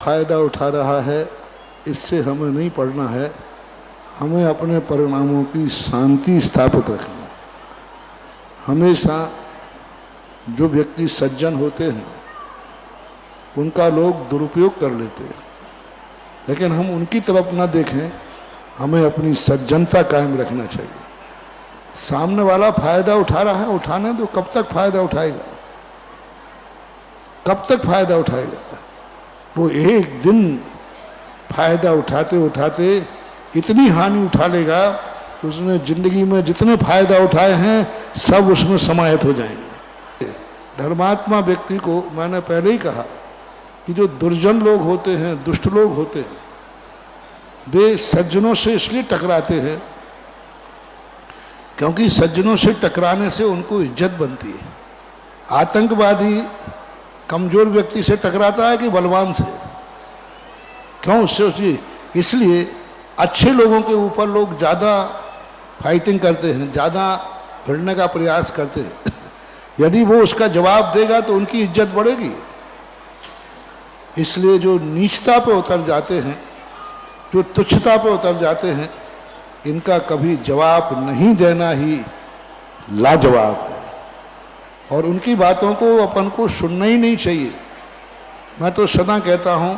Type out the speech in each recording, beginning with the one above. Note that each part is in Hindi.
फायदा उठा रहा है, इससे हमें नहीं पढ़ना है। हमें अपने परिणामों की शांति स्थापित रखनी है। हमेशा जो व्यक्ति सज्जन होते हैं उनका लोग दुरुपयोग कर लेते हैं, लेकिन हम उनकी तरफ ना देखें, हमें अपनी सज्जनता कायम रखना चाहिए। सामने वाला फायदा उठा रहा है, उठाने दो। कब तक फायदा उठाएगा? कब तक फायदा उठाएगा? वो एक दिन फायदा उठाते उठाते इतनी हानि उठा लेगा कि उसने जिंदगी में जितने फायदा उठाए हैं सब उसमें समाहित हो जाएंगे। धर्मात्मा व्यक्ति को मैंने पहले ही कहा कि जो दुर्जन लोग होते हैं, दुष्ट लोग होते हैं, वे सज्जनों से इसलिए टकराते हैं क्योंकि सज्जनों से टकराने से उनको इज्जत बनती है। आतंकवादी कमजोर व्यक्ति से टकराता है कि बलवान से? क्यों उससे? इसलिए अच्छे लोगों के ऊपर लोग ज़्यादा फाइटिंग करते हैं, ज़्यादा भिड़ने का प्रयास करते हैं। यदि वो उसका जवाब देगा तो उनकी इज्जत बढ़ेगी। इसलिए जो नीचता पे उतर जाते हैं, जो तुच्छता पे उतर जाते हैं, इनका कभी जवाब नहीं देना ही लाजवाब है। और उनकी बातों को अपन को सुनना ही नहीं चाहिए। मैं तो सदा कहता हूँ,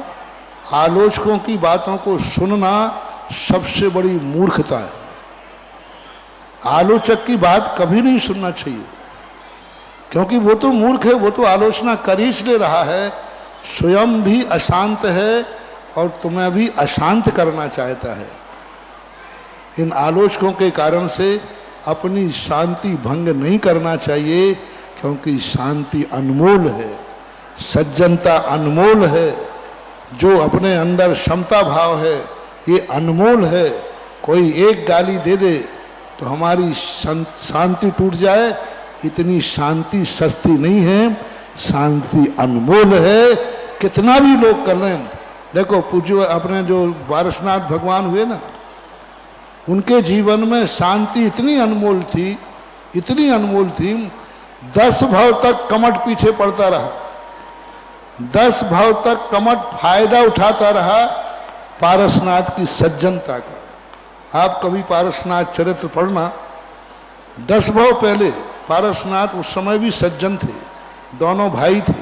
आलोचकों की बातों को सुनना सबसे बड़ी मूर्खता है। आलोचक की बात कभी नहीं सुनना चाहिए, क्योंकि वो तो मूर्ख है, वो तो आलोचना कर ही इसलिए रहा है, स्वयं भी अशांत है और तुम्हें भी अशांत करना चाहता है। इन आलोचकों के कारण से अपनी शांति भंग नहीं करना चाहिए, क्योंकि शांति अनमोल है, सज्जनता अनमोल है, जो अपने अंदर क्षमता भाव है ये अनमोल है। कोई एक गाली दे दे तो हमारी शांति टूट जाए, इतनी शांति सस्ती नहीं है, शांति अनमोल है। कितना भी लोग कर लें, देखो पूज्य अपने जो वारसनाथ भगवान हुए ना, उनके जीवन में शांति इतनी अनमोल थी, इतनी अनमोल थी, 10 भाव तक कमठ पीछे पड़ता रहा, 10 भाव तक कमठ फायदा उठाता रहा पारसनाथ की सज्जनता का। आप कभी पारसनाथ चरित्र पढ़ना, 10 भाव पहले पारसनाथ उस समय भी सज्जन थे, दोनों भाई थे।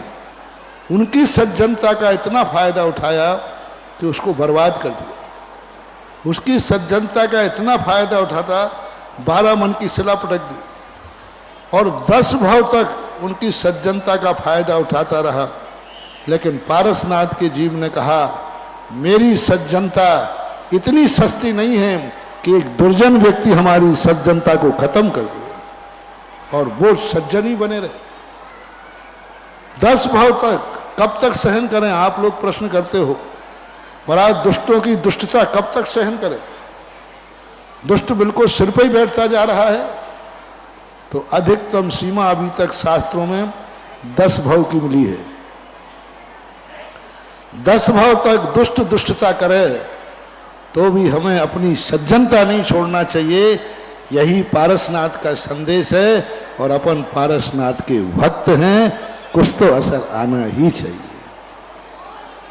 उनकी सज्जनता का इतना फायदा उठाया कि उसको बर्बाद कर दिया। उसकी सज्जनता का इतना फायदा उठाता 12 मन की शिला पटक दी, और 10 भाव तक उनकी सज्जनता का फायदा उठाता रहा। लेकिन पारसनाथ के जीव ने कहा, मेरी सज्जनता इतनी सस्ती नहीं है कि एक दुर्जन व्यक्ति हमारी सज्जनता को खत्म कर दे, और वो सज्जन ही बने रहे। 10 भाव तक कब तक सहन करें? आप लोग प्रश्न करते हो, महाराज दुष्टों की दुष्टता कब तक सहन करें? दुष्ट बिल्कुल सिर पे ही बैठता जा रहा है। तो अधिकतम सीमा अभी तक शास्त्रों में 10 भाव की मिली है। 10 भाव तक दुष्ट दुष्टता करे तो भी हमें अपनी सज्जनता नहीं छोड़ना चाहिए। यही पारसनाथ का संदेश है, और अपन पारसनाथ के भक्त हैं, कुछ तो असर आना ही चाहिए।